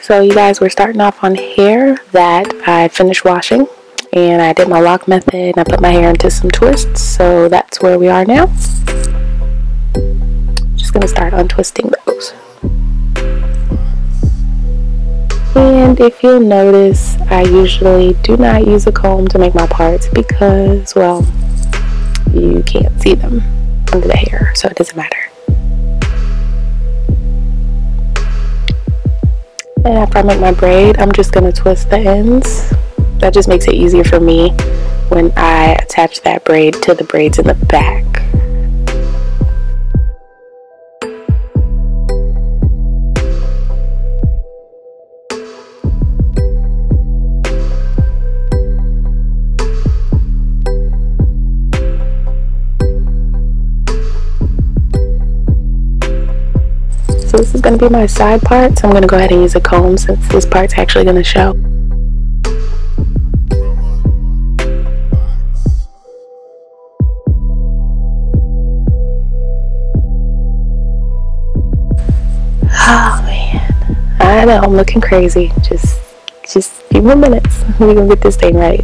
So you guys, we're starting off on hair that I finished washing, and I did my lock method and I put my hair into some twists, so that's where we are now. Just gonna start untwisting those. And if you'll notice, I usually do not use a comb to make my parts because, well, you can't see them under the hair, so it doesn't matter. And after I make my braid, I'm just going to twist the ends. That just makes it easier for me when I attach that braid to the braids in the back. So this is going to be my side part, so I'm going to go ahead and use a comb since this part's actually going to show. Oh man, I know I'm looking crazy. Just a few more minutes. We're going to get this thing right.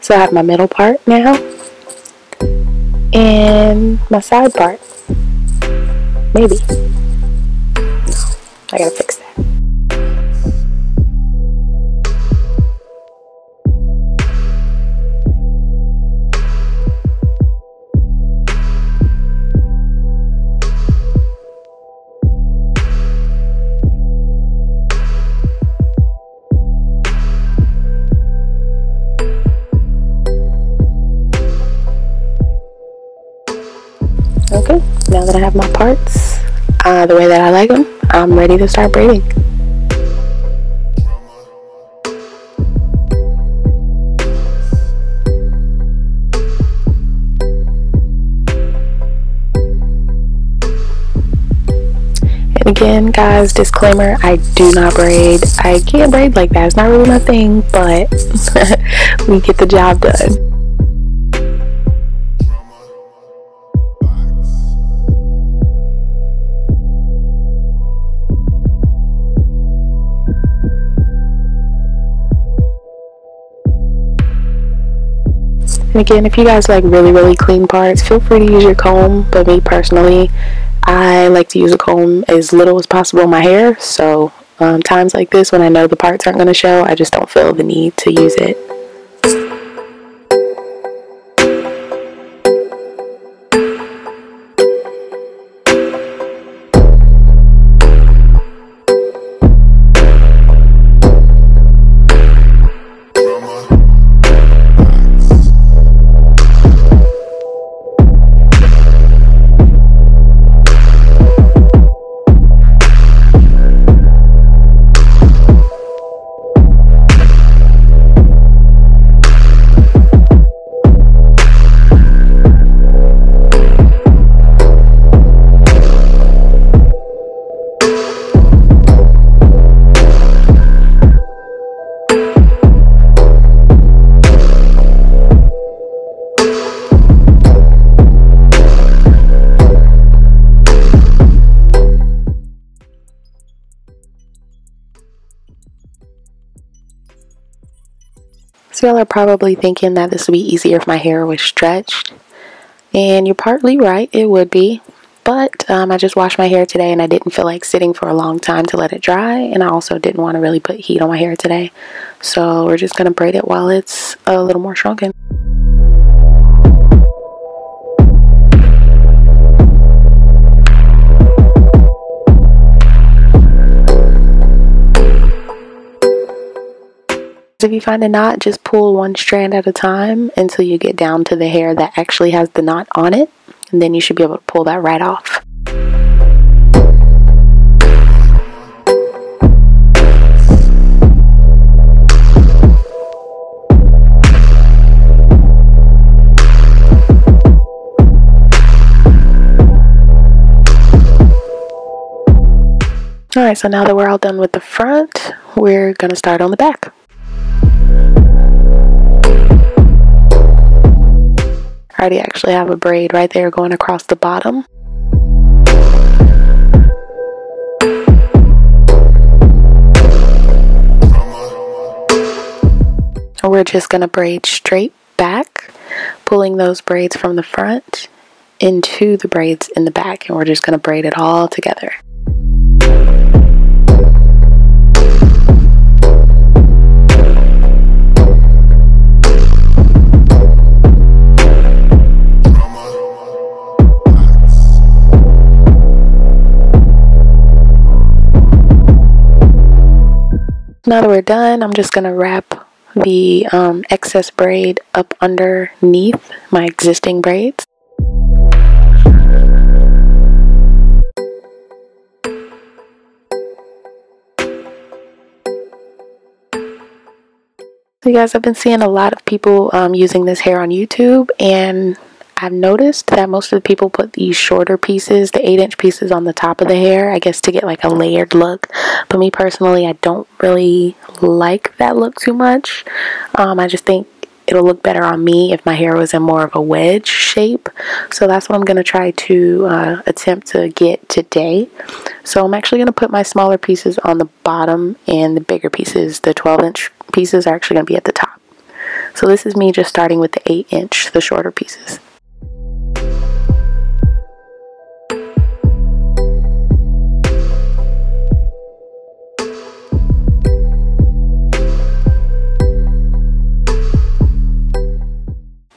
So I have my middle part now, and my side part. Maybe. No, I gotta fix that. Okay, now that I have my parts the way that I like them, I'm ready to start braiding. And again, guys, disclaimer, I do not braid. I can't braid like that. It's not really my thing, but we get the job done. And again, if you guys like really clean parts, feel free to use your comb, but me personally, I like to use a comb as little as possible in my hair, so times like this when I know the parts aren't going to show, I just don't feel the need to use it. So y'all are probably thinking that this would be easier if my hair was stretched, and you're partly right, it would be, but I just washed my hair today and I didn't feel like sitting for a long time to let it dry, and I also didn't want to really put heat on my hair today, so we're just going to braid it while it's a little more shrunken. If you find a knot, just pull one strand at a time until you get down to the hair that actually has the knot on it, and then you should be able to pull that right off. Alright, so now that we're all done with the front, we're going to start on the back. I already actually have a braid right there going across the bottom. And we're just going to braid straight back, pulling those braids from the front into the braids in the back, and we're just going to braid it all together. Now that we're done, I'm just going to wrap the excess braid up underneath my existing braids. So you guys, I've been seeing a lot of people using this hair on YouTube, and I've noticed that most of the people put these shorter pieces, the 8-inch pieces, on the top of the hair, I guess to get like a layered look. But me personally, I don't really like that look too much. I just think it'll look better on me if my hair was in more of a wedge shape. So that's what I'm going to try to attempt to get today. So I'm actually going to put my smaller pieces on the bottom, and the bigger pieces, the 12-inch pieces, are actually going to be at the top. So this is me just starting with the 8-inch, the shorter pieces.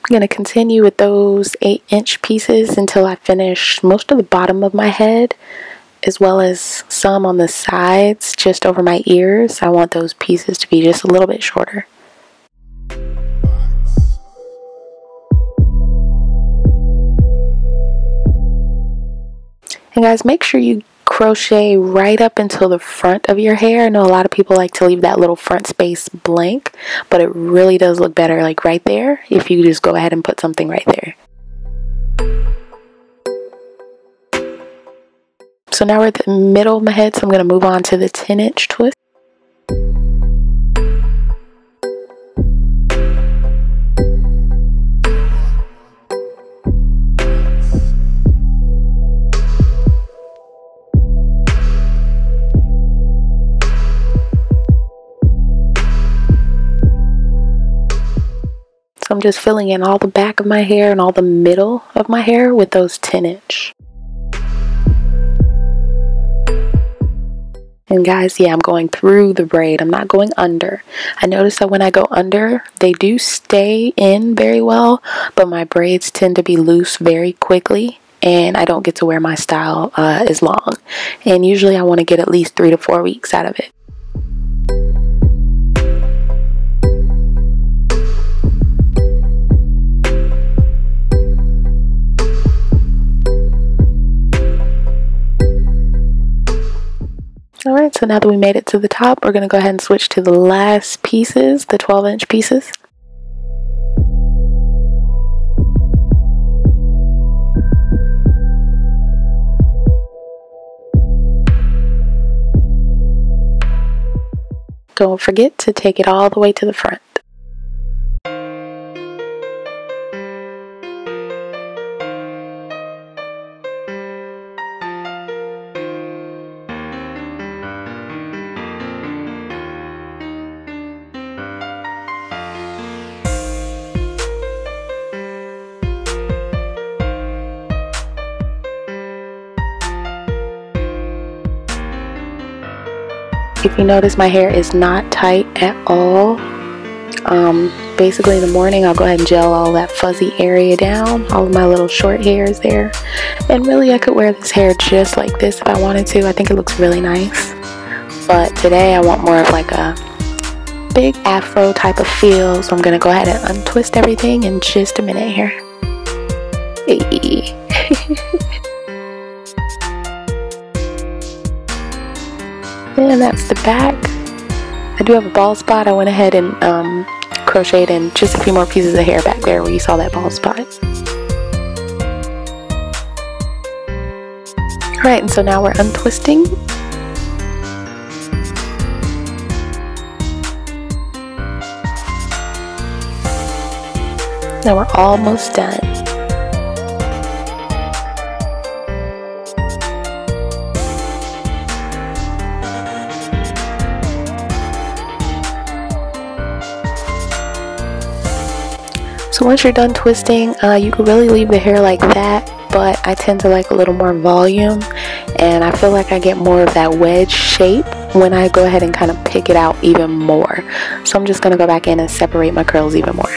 I'm going to continue with those 8-inch pieces until I finish most of the bottom of my head, as well as some on the sides just over my ears. I want those pieces to be just a little bit shorter. And guys, make sure you crochet right up until the front of your hair. I know a lot of people like to leave that little front space blank, but it really does look better like right there if you just go ahead and put something right there. So now we're at the middle of my head, so I'm going to move on to the 10-inch twist. I'm just filling in all the back of my hair and all the middle of my hair with those 10-inch. And guys, yeah, I'm going through the braid. I'm not going under. I notice that when I go under, they do stay in very well, but my braids tend to be loose very quickly, and I don't get to wear my style as long. And usually I want to get at least 3 to 4 weeks out of it. Alright, so now that we made it to the top, we're going to go ahead and switch to the last pieces, the 12-inch pieces. Don't forget to take it all the way to the front. If you notice, my hair is not tight at all. Basically in the morning I'll go ahead and gel all that fuzzy area down, all of my little short hairs there. And really I could wear this hair just like this if I wanted to. I think it looks really nice. But today I want more of like a big afro type of feel, so I'm going to go ahead and untwist everything in just a minute here. Hey. And that's the back. I do have a bald spot. I went ahead and crocheted in just a few more pieces of hair back there where you saw that bald spot. Alright, and so now we're untwisting. Now we're almost done. So once you're done twisting, you can really leave the hair like that, but I tend to like a little more volume, and I feel like I get more of that wedge shape when I go ahead and kind of pick it out even more. So I'm just going to go back in and separate my curls even more.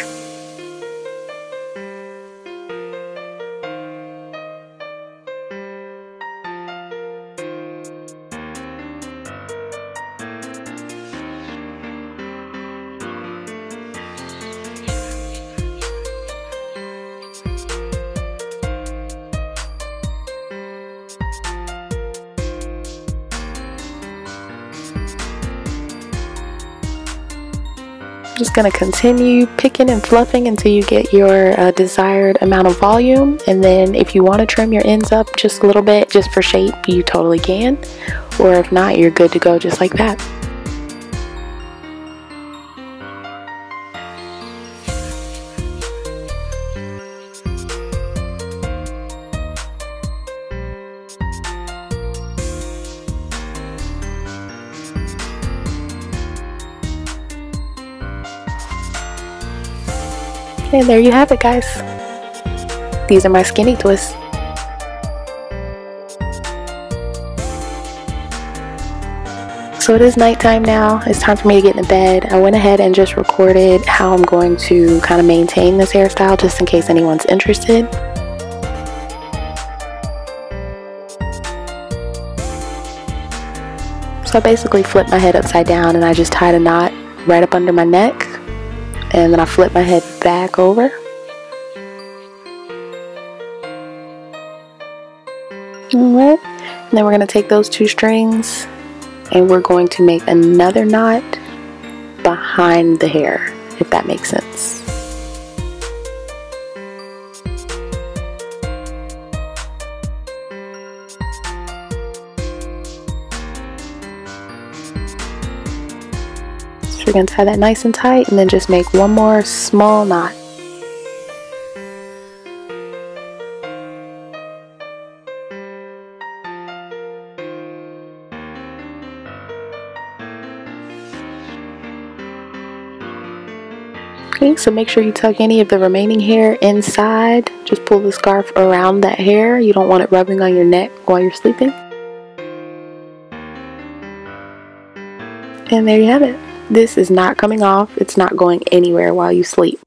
Just going to continue picking and fluffing until you get your desired amount of volume, and then if you want to trim your ends up just a little bit just for shape, you totally can, or if not, you're good to go just like that. And there you have it, guys. These are my skinny twists. So it is nighttime now. It's time for me to get into bed. I went ahead and just recorded how I'm going to kind of maintain this hairstyle just in case anyone's interested. So I basically flipped my head upside down and I just tied a knot right up under my neck. And then I flip my head back over. Alright, and then we're going to take those two strings and we're going to make another knot behind the hair, if that makes sense. We're going to tie that nice and tight and then just make one more small knot. Okay, so make sure you tuck any of the remaining hair inside. Just pull the scarf around that hair. You don't want it rubbing on your neck while you're sleeping. And there you have it. This is not coming off. It's not going anywhere while you sleep.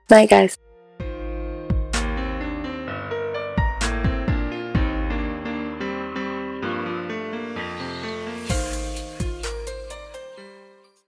Night, guys.